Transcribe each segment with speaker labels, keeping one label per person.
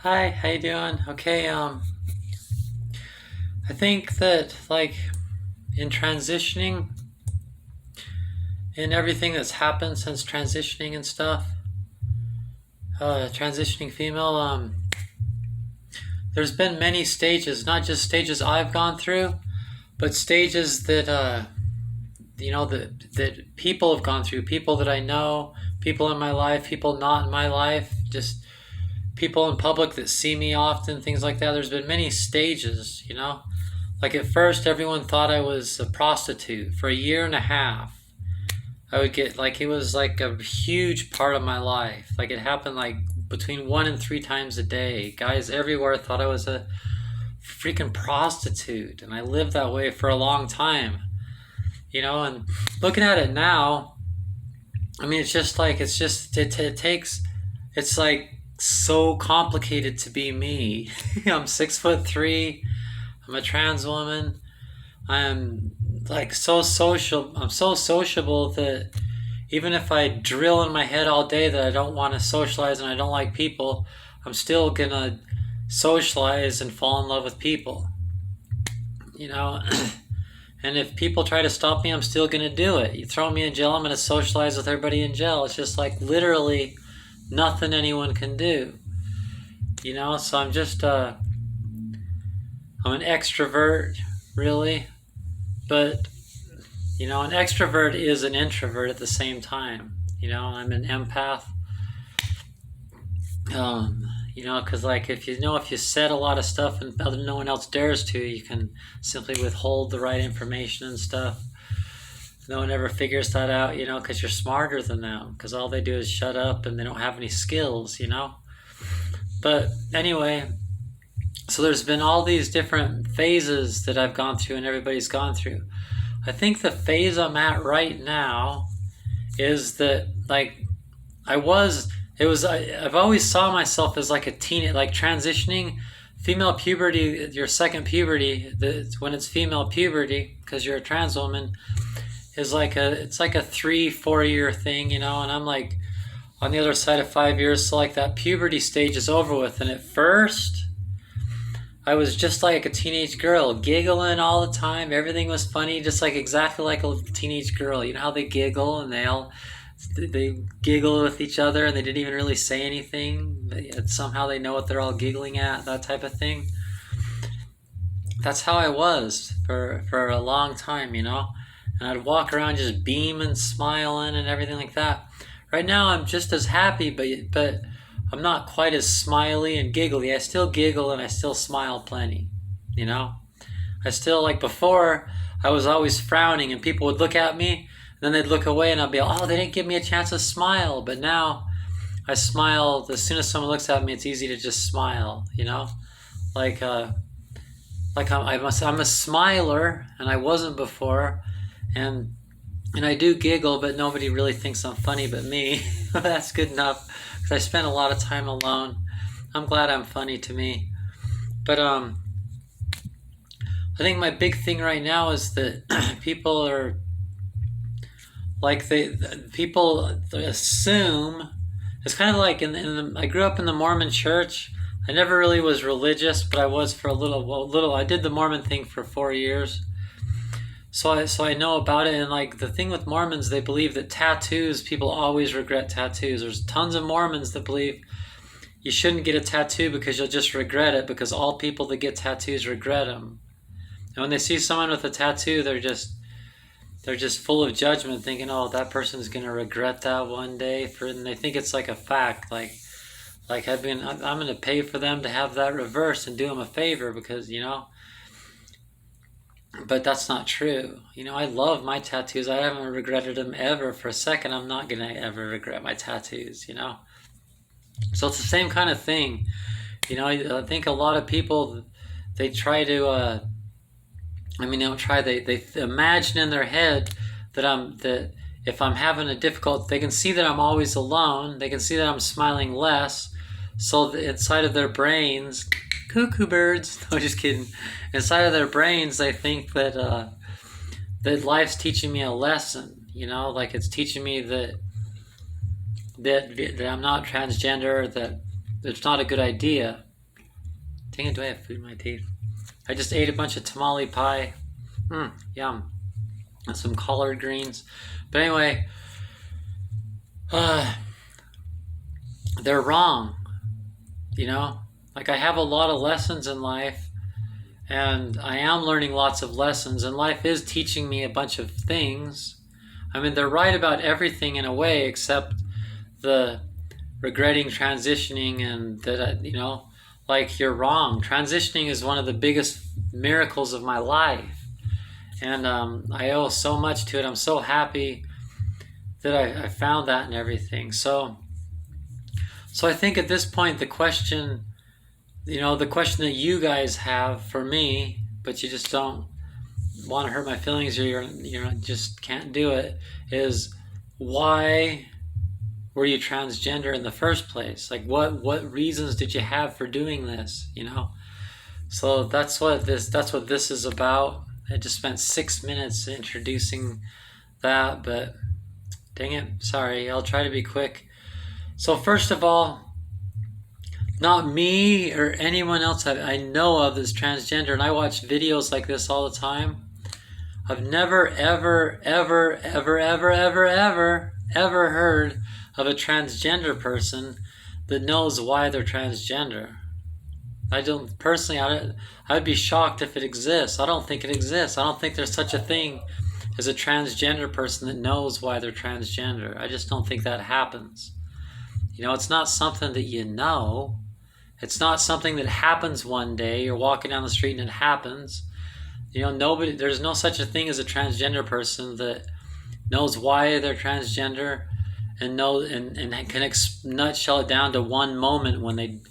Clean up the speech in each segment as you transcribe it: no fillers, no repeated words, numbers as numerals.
Speaker 1: Hi, how you doing? Okay, I think that like in transitioning in everything that's happened since transitioning and stuff, transitioning female, there's been many stages, not just stages I've gone through, but stages that that people have gone through, people that I know, people in my life, people not in my life, just people in public that see me often, things like that. There's been many stages. Like at first, everyone thought I was a prostitute for a year and a half. I would get like it was like a huge part of my life. Like it happened like between one and three times a day. Guys everywhere thought I was a freaking prostitute, and I lived that way for a long time. And looking at it now, I mean, it takes. It's like so complicated to be me. I'm 6'3". I'm a trans woman. I'm like so social. I'm so sociable that even if I drill in my head all day that I don't want to socialize and I don't like people, I'm still gonna socialize and fall in love with people. You know, and if people try to stop me, I'm still gonna do it. You throw me in jail, I'm gonna socialize with everybody in jail. It's just like literally nothing anyone can do. So I'm an extrovert, really, but an extrovert is an introvert at the same time. I'm an empath. Because like if you said a lot of stuff and no one else dares to, you can simply withhold the right information and stuff. No one ever figures that out, because you're smarter than them. Because all they do is shut up and they don't have any skills. But anyway, so there's been all these different phases that I've gone through and everybody's gone through. I think the phase I'm at right now is that like I've always saw myself as like a teen, like transitioning female puberty, your second puberty, when it's female puberty, because you're a trans woman, is it's like a 3-4 year thing, and I'm like on the other side of 5 years, so like that puberty stage is over with. And at first, I was just like a teenage girl, giggling all the time. Everything was funny, just like exactly like a teenage girl. You know how they giggle and they giggle with each other and they didn't even really say anything, but yet somehow they know what they're all giggling at, that type of thing. That's how I was for a long time. And I'd walk around just beaming, smiling, and everything like that. Right now, I'm just as happy, but I'm not quite as smiley and giggly. I still giggle and I still smile plenty. I still, like before, I was always frowning and people would look at me and then they'd look away and I'd be like, oh, they didn't give me a chance to smile. But now I smile. As soon as someone looks at me, it's easy to just smile. Like, I'm a smiler and I wasn't before. And I do giggle, but nobody really thinks I'm funny but me. That's good enough because I spend a lot of time alone. I'm glad I'm funny to me. But I think my big thing right now is that people are like people assume it's kind of like I grew up in the Mormon church. I never really was religious, but I was for a little. I did the Mormon thing for 4 years. So I know about it, and like the thing with Mormons, they believe that people always regret tattoos. There's tons of Mormons that believe you shouldn't get a tattoo because you'll just regret it, because all people that get tattoos regret them. And when they see someone with a tattoo, they're just full of judgment, thinking, oh, that person's gonna regret that one day. And they think it's like a fact, like I'm gonna pay for them to have that reversed and do them a favor because. But that's not true. I love my tattoos. I haven't regretted them ever for a second. I'm not going to ever regret my tattoos. So it's the same kind of thing. I think a lot of people, they try to, they don't try, they imagine in their head that if I'm having a difficult, they can see that I'm always alone. They can see that I'm smiling less. So inside of their brains, cuckoo birds. No, just kidding. Inside of their brains, they think that life's teaching me a lesson. Like it's teaching me that I'm not transgender. That it's not a good idea. Dang it, do I have food in my teeth? I just ate a bunch of tamale pie. Yum. And some collard greens. But anyway, they're wrong. You know? Like, I have a lot of lessons in life, and I am learning lots of lessons, and life is teaching me a bunch of things. I mean, they're right about everything in a way, except the regretting transitioning, and that, like, you're wrong. Transitioning is one of the biggest miracles of my life, and I owe so much to it. I'm so happy that I found that and everything. So I think at this point, the question that you guys have for me, but you just don't want to hurt my feelings, or you just can't do it, is why were you transgender in the first place? Like, what reasons did you have for doing this? So that's what this is about. I just spent 6 minutes introducing that, but dang it, sorry, I'll try to be quick. So first of all, not me or anyone else I know of is transgender, and I watch videos like this all the time. I've never, ever, ever, ever, ever, ever, ever, ever heard of a transgender person that knows why they're transgender. I'd be shocked if it exists. I don't think it exists. I don't think there's such a thing as a transgender person that knows why they're transgender. I just don't think that happens. It's not something that you know. It's not something that happens one day. You're walking down the street and it happens. There's no such a thing as a transgender person that knows why they're transgender and can nutshell it down to one moment when they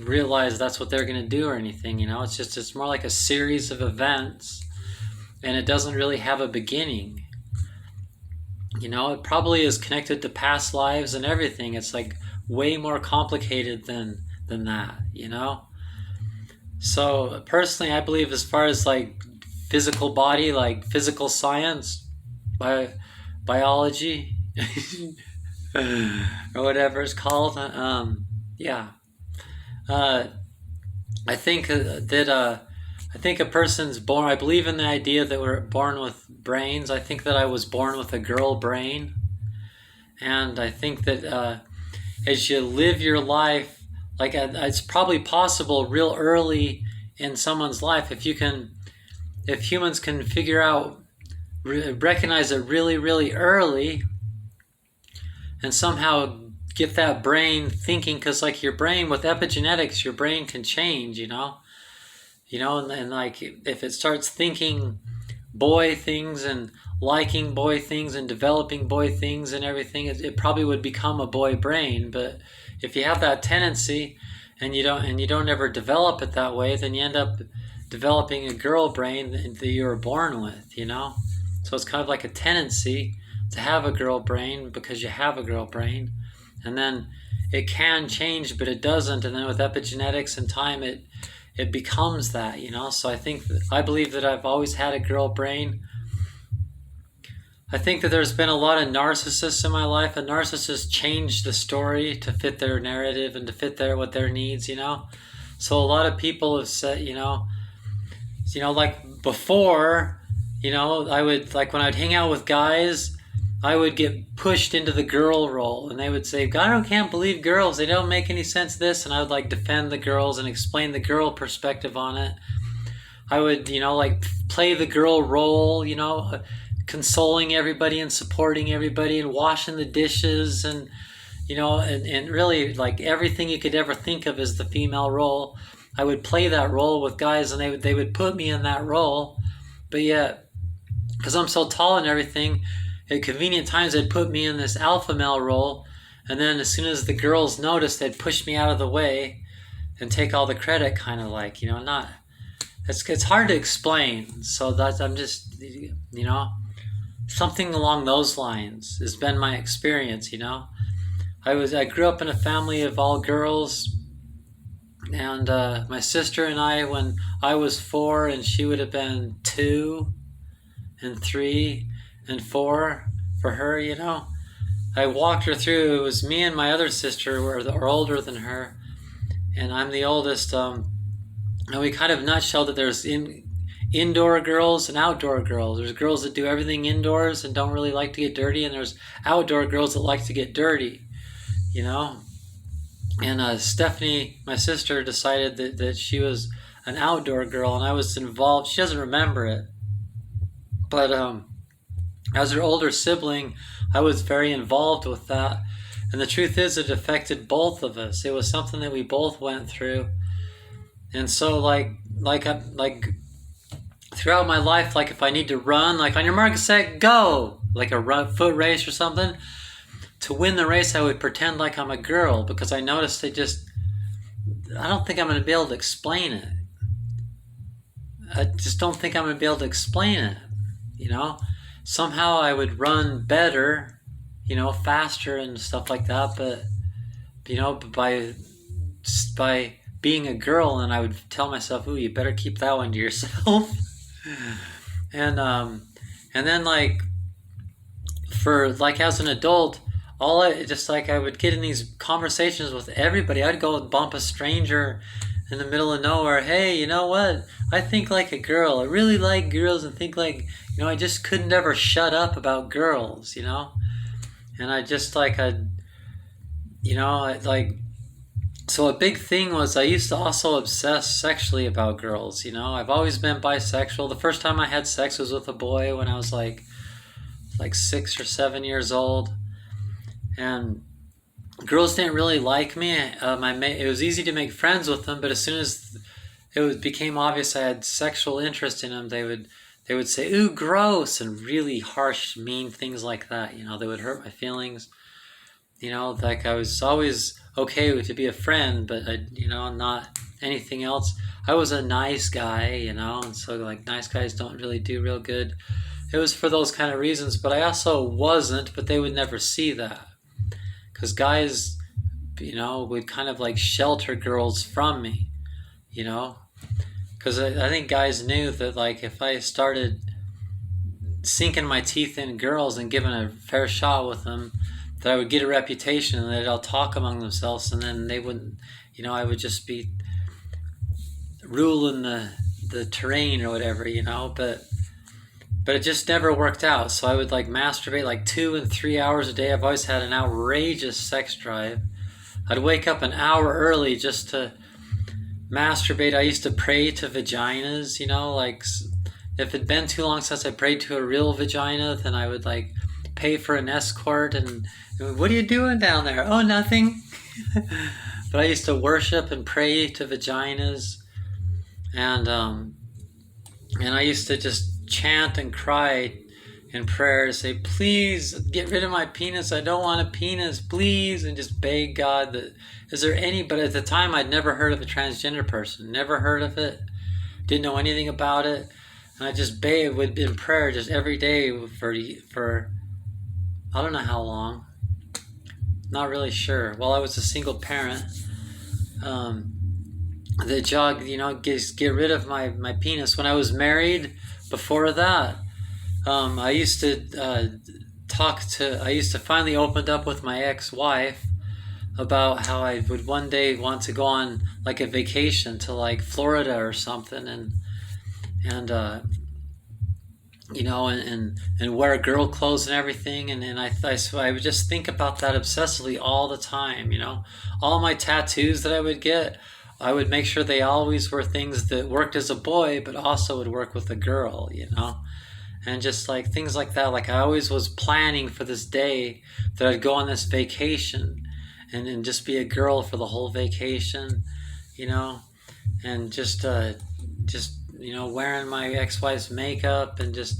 Speaker 1: realize that's what they're going to do or anything. It's more like a series of events, and it doesn't really have a beginning. It probably is connected to past lives and everything. It's like way more complicated than that. So personally, I believe, as far as like physical body, like physical science, biology, or whatever it's called. I think a person's born. I believe in the idea that we're born with brains. I think that I was born with a girl brain, and I think that as you live your life, like, it's probably possible real early in someone's life, if humans can recognize it really, really early, and somehow get that brain thinking, because like your brain with epigenetics, your brain can change, and like if it starts thinking boy things and liking boy things and developing boy things and everything, it probably would become a boy brain. But if you have that tendency and you don't ever develop it that way, then you end up developing a girl brain that you were born with, So it's kind of like a tendency to have a girl brain because you have a girl brain, and then it can change, but it doesn't. And then with epigenetics and time, it becomes that, So I believe that I've always had a girl brain. I think that there's been a lot of narcissists in my life. A narcissist changed the story to fit their narrative and to fit what their needs, So a lot of people have said, like before, I would, like when I'd hang out with guys, I would get pushed into the girl role, and they would say, God, I can't believe girls. They don't make any sense, this. And I would like defend the girls and explain the girl perspective on it. I would, like play the girl role, consoling everybody and supporting everybody and washing the dishes and, and really like everything you could ever think of as the female role. I would play that role with guys, and they would put me in that role. But yet, because I'm so tall and everything, at convenient times they'd put me in this alpha male role, and then as soon as the girls noticed, they'd push me out of the way and take all the credit, kind of like, it's hard to explain. So I'm just, something along those lines has been my experience. I grew up in a family of all girls, and my sister and I, when I was 4 and she would have been 2 and 3 and 4 for her, I walked her through. It was me and my other sister were older than her, and I'm the oldest. And we kind of nutshelled that there's indoor girls and outdoor girls. There's girls that do everything indoors and don't really like to get dirty, and there's outdoor girls that like to get dirty, you know. And Stephanie, my sister, decided that she was an outdoor girl, and I was involved. She doesn't remember it, but as her older sibling, I was very involved with that. And the truth is, it affected both of us. It was something that we both went through. And so, like throughout my life, like if I need to run, like on your mark, set, go, like a foot race or something, to win the race, I would pretend like I'm a girl, because I noticed I don't think I'm going to be able to explain it. I just don't think I'm going to be able to explain it, you know? Somehow I would run better, you know, faster and stuff like that, but, you know, by being a girl, and I would tell myself, ooh, you better keep that one to yourself. and then as an adult, I would get in these conversations with everybody. I'd go and bump a stranger in the middle of nowhere. Hey, you know what? I think like a girl. I really like girls, and think like, you know, I just couldn't ever shut up about girls, you know? And I just so a big thing was I used to also obsess sexually about girls, you know? I've always been bisexual. The first time I had sex was with a boy when I was like 6 or 7 years old. And girls didn't really like me. It was easy to make friends with them, but as soon as became obvious I had sexual interest in them, they would say, ooh, gross, and really harsh, mean things like that. You know, they would hurt my feelings. You know, like I was always okay to be a friend, but, you know, not anything else. I was a nice guy, you know, and so like nice guys don't really do real good. It was for those kind of reasons, but I also wasn't, but they would never see that. Because guys, you know, would kind of like shelter girls from me, you know? Because I think guys knew that, like, if I started sinking my teeth in girls and giving a fair shot with them, that I would get a reputation, and they'd all talk among themselves, and then they wouldn't, you know, I would just be ruling the terrain or whatever, you know? But it just never worked out. So I would like masturbate like 2 and 3 hours a day. I've always had an outrageous sex drive. I'd wake up an hour early just to masturbate. I used to pray to vaginas, you know, like if it'd been too long since I prayed to a real vagina, then I would like pay for an escort and what are you doing down there? Oh, nothing. But I used to worship and pray to vaginas, and I used to just chant and cry in prayer, say, please get rid of my penis. I don't want a penis, please. And just beg God that, is there any, but at the time I'd never heard of a transgender person, never heard of it, didn't know anything about it. And I just begged in prayer just every day for I don't know how long, not really sure. While I was a single parent, the jog, you know, get rid of my penis. When I was married, before that, I used to finally opened up with my ex-wife about how I would one day want to go on like a vacation to like Florida or something, and you know, and wear girl clothes and everything, and I would just think about that obsessively all the time, you know. All my tattoos that I would get, I would make sure they always were things that worked as a boy, but also would work with a girl, you know. And just like things like that, like I always was planning for this day that I'd go on this vacation and just be a girl for the whole vacation, you know, and just you know, wearing my ex-wife's makeup, and just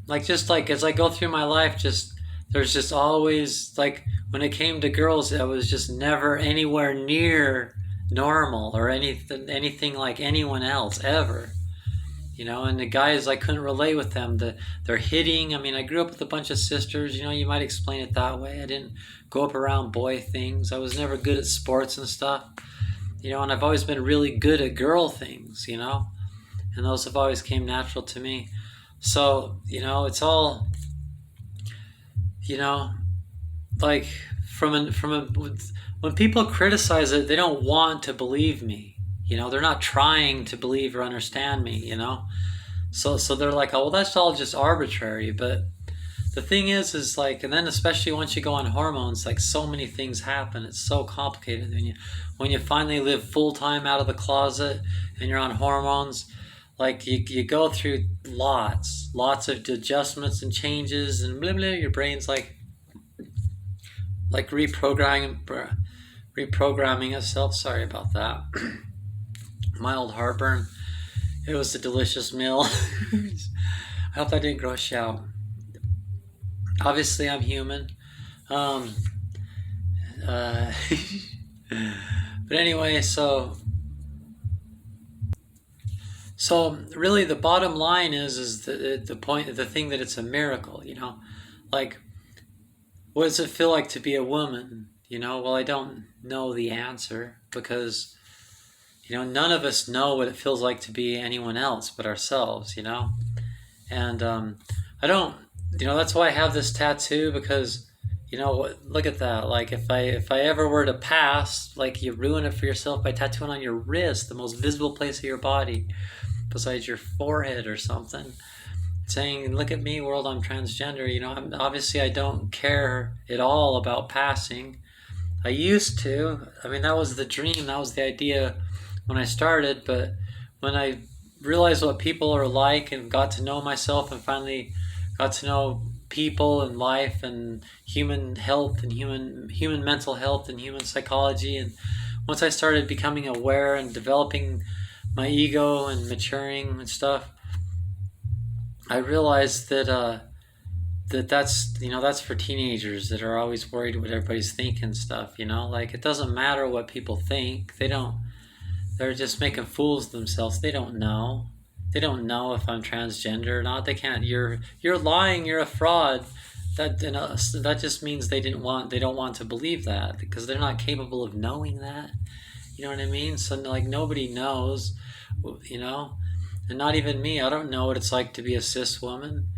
Speaker 1: like as I go through my life, there's just always, like, when it came to girls, I was just never anywhere near normal or anything like anyone else ever, you know. And the guys, I couldn't relate with them. They're hitting. I mean, I grew up with a bunch of sisters, you know, you might explain it that way. I didn't go up around boy things. I was never good at sports and stuff, you know, and I've always been really good at girl things, you know, and those have always came natural to me. So, you know, it's all, you know, like from a when people criticize it, they don't want to believe me. They're not trying to believe or understand me. So they're like, oh, well, that's all just arbitrary. But the thing is like, and then especially once you go on hormones, like so many things happen. It's so complicated when you finally live full time out of the closet and you're on hormones. Like you go through lots of adjustments and changes and blah blah. Your brain's like reprogramming itself. Sorry about that. Mild heartburn. It was a delicious meal. I hope that didn't gross you out. Obviously, I'm human. Um, uh, but anyway, so really, the bottom line is the point, the thing that it's a miracle. Like, what does it feel like to be a woman? Well, I don't know the answer because none of us know what it feels like to be anyone else but ourselves. And I don't. That's why I have this tattoo because. Look at that. Like if I ever were to pass, like you ruin it for yourself by tattooing on your wrist, the most visible place of your body, besides your forehead or something, saying, "Look at me, world. I'm transgender." Obviously I don't care at all about passing. I used to. I mean, that was the dream. That was the idea when I started. But when I realized what people are like and got to know myself and finally got to know people and life and human health and human mental health and human psychology, and once I started becoming aware and developing my ego and maturing and stuff, I realized that's for teenagers that are always worried what everybody's thinking and stuff. Like it doesn't matter what people think. They're just making fools of themselves. They don't know. They don't know if I'm transgender or not. They can't. You're lying. You're a fraud. That just means they don't want to believe that because they're not capable of knowing that. You know what I mean? So like nobody knows, and not even me. I don't know what it's like to be a cis woman,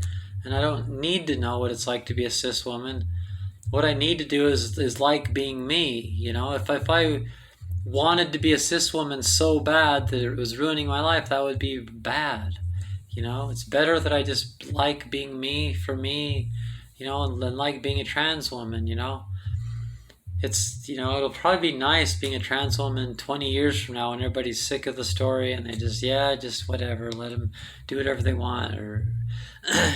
Speaker 1: and I don't need to know what it's like to be a cis woman. What I need to do is like being me. If I wanted to be a cis woman so bad that it was ruining my life, that would be bad. It's better that I just like being me for me, and like being a trans woman. It'll probably be nice being a trans woman 20 years from now when everybody's sick of the story and they just whatever, let them do whatever they want, or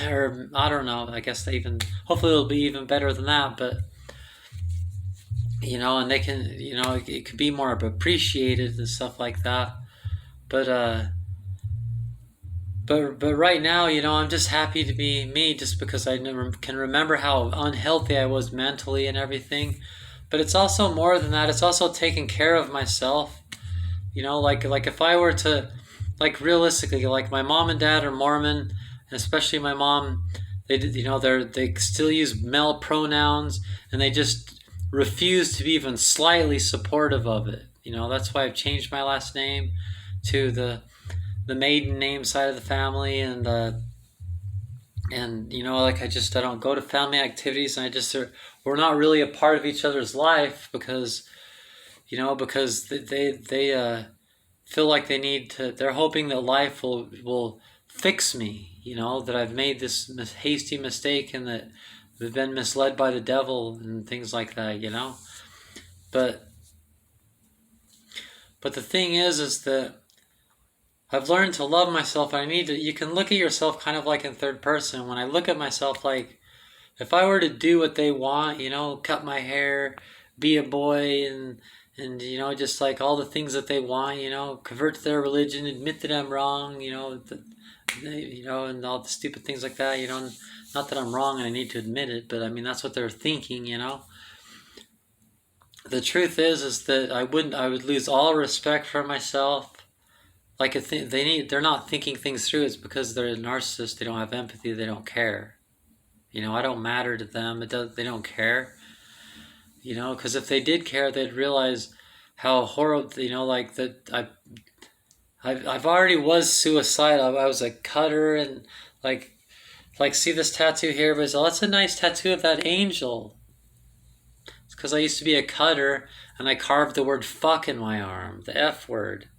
Speaker 1: or I don't know. I guess hopefully it'll be even better than that, but and they can, it could be more appreciated and stuff like that. But but right now, I'm just happy to be me, just because I never can remember how unhealthy I was mentally and everything. But it's also more than that. It's also taking care of myself. Like if I were to, like realistically, like my mom and dad are Mormon, and especially my mom, they still use male pronouns, and they just refuse to be even slightly supportive of it. That's why I've changed my last name to the maiden name side of the family, and like I don't go to family activities, and we're not really a part of each other's life because they feel like they need to. They're hoping that life will fix me. That I've made this hasty mistake and that we've been misled by the devil and things like that. But the thing is that I've learned to love myself, and you can look at yourself kind of like in third person. When I look at myself, like if I were to do what they want, cut my hair, be a boy, and just like all the things that they want, convert to their religion, admit that I'm wrong, and all the stupid things like that, not that I'm wrong and I need to admit it, but I mean, that's what they're thinking, The truth is that I would lose all respect for myself. Like if they're not thinking things through, it's because they're a narcissist. They don't have empathy. They don't care. I don't matter to them. They don't care. Because if they did care, they'd realize how horrible. Like that. I've already was suicidal. I was a cutter, and like see this tattoo here, but that's a nice tattoo of that angel. It's because I used to be a cutter, and I carved the word fuck in my arm, the F word.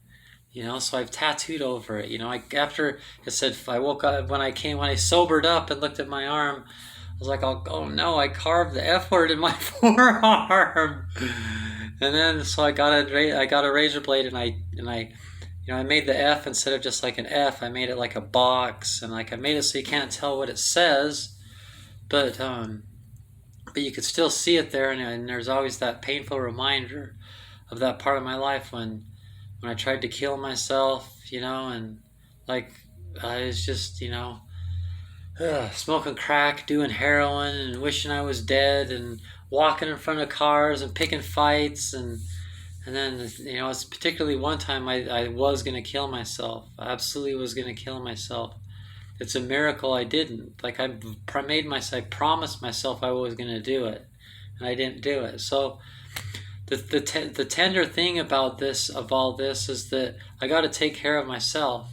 Speaker 1: So I've tattooed over it. After it said, I woke up when I sobered up and looked at my arm. I was like, oh no, I carved the F word in my forearm. And then so I got a razor blade, and I made the F instead of just like an F. I made it like a box, and like I made it so you can't tell what it says, but you could still see it there, and there's always that painful reminder of that part of my life when I tried to kill myself, and like I was just, smoking crack, doing heroin, and wishing I was dead, and walking in front of cars and picking fights, and then it's particularly one time I was gonna kill myself. I absolutely was gonna kill myself. It's a miracle I didn't. Like I promised myself I was gonna do it, and I didn't do it. So the tender thing about all this is that I got to take care of myself.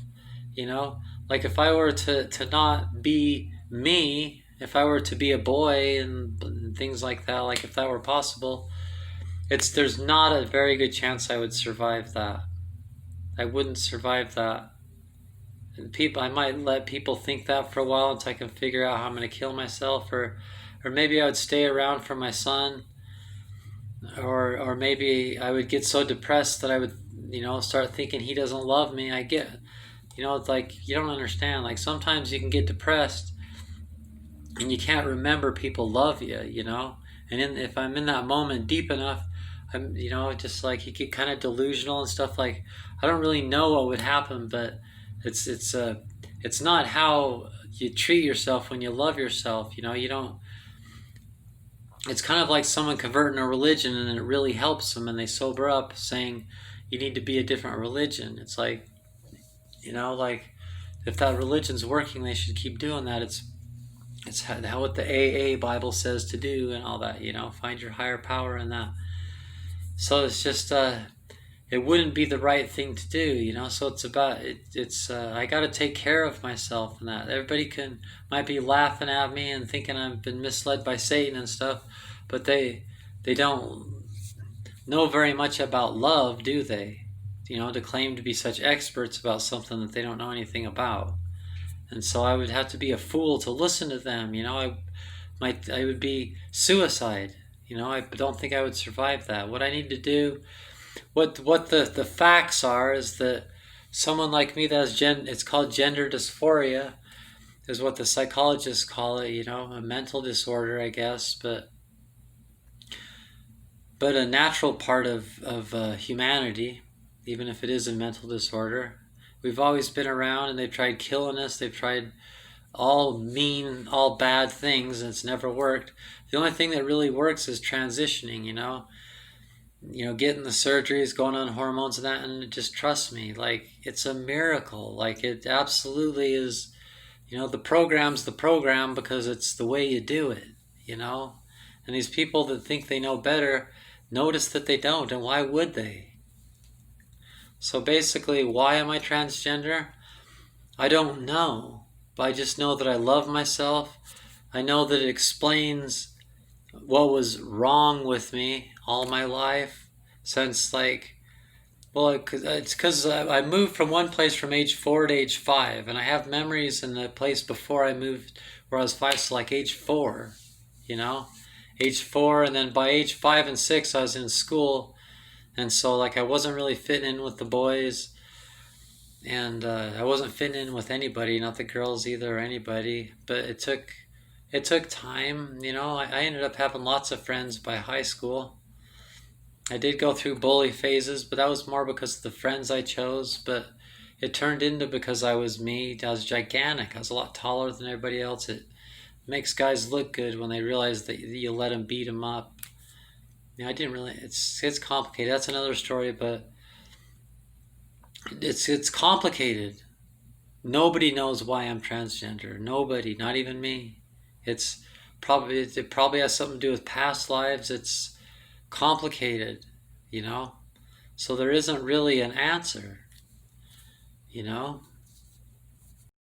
Speaker 1: Like if I were to not be me, if I were to be a boy and things like that, like if that were possible, there's not a very good chance I would survive that. I wouldn't survive that. And I might let people think that for a while until I can figure out how I'm going to kill myself, or maybe I would stay around for my son. Or maybe I would get so depressed that I would, start thinking he doesn't love me. It's like, you don't understand. Like sometimes you can get depressed and you can't remember people love you, And if I'm in that moment deep enough, I'm, just like you get kind of delusional and stuff. Like I don't really know what would happen, but it's not how you treat yourself when you love yourself. You don't. It's kind of like someone converting a religion, and it really helps them, and they sober up saying you need to be a different religion. It's like, like if that religion's working, they should keep doing that. It's how what the AA Bible says to do and all that, find your higher power in that. So it's just, it wouldn't be the right thing to do, so it's about, I got to take care of myself and that. Everybody might be laughing at me and thinking I've been misled by Satan and stuff, but they don't know very much about love, do they? To claim to be such experts about something that they don't know anything about. And so I would have to be a fool to listen to them, I would be suicide, I don't think I would survive that. What I need to do, what the facts are, is that someone like me that has it's called gender dysphoria, is what the psychologists call it, a mental disorder, I guess, but a natural part of humanity, even if it is a mental disorder. We've always been around, and they've tried killing us. They've tried all bad things, and it's never worked. The only thing that really works is transitioning, getting the surgeries, going on hormones and that, and just trust me, like it's a miracle. Like it absolutely is. The program's the program because it's the way you do it, And these people that think they know better notice that they don't, and why would they? So basically, why am I transgender? I don't know, but I just know that I love myself. I know that it explains what was wrong with me all my life since it's because I moved from one place from age 4 to age 5, and I have memories in the place before I moved where I was 5, so like age 4, age 4, and then by age 5 and 6 I was in school, and so like I wasn't really fitting in with the boys, and I wasn't fitting in with anybody, not the girls either or anybody, but it took time, I ended up having lots of friends by high school. I did go through bully phases, but that was more because of the friends I chose, but it turned into because I was me. I was gigantic. I was a lot taller than everybody else. It makes guys look good when they realize that you let them beat them up. I didn't really, it's complicated. That's another story, but it's complicated. Nobody knows why I'm transgender. Nobody, not even me. It probably has something to do with past lives. It's complicated, so there isn't really an answer,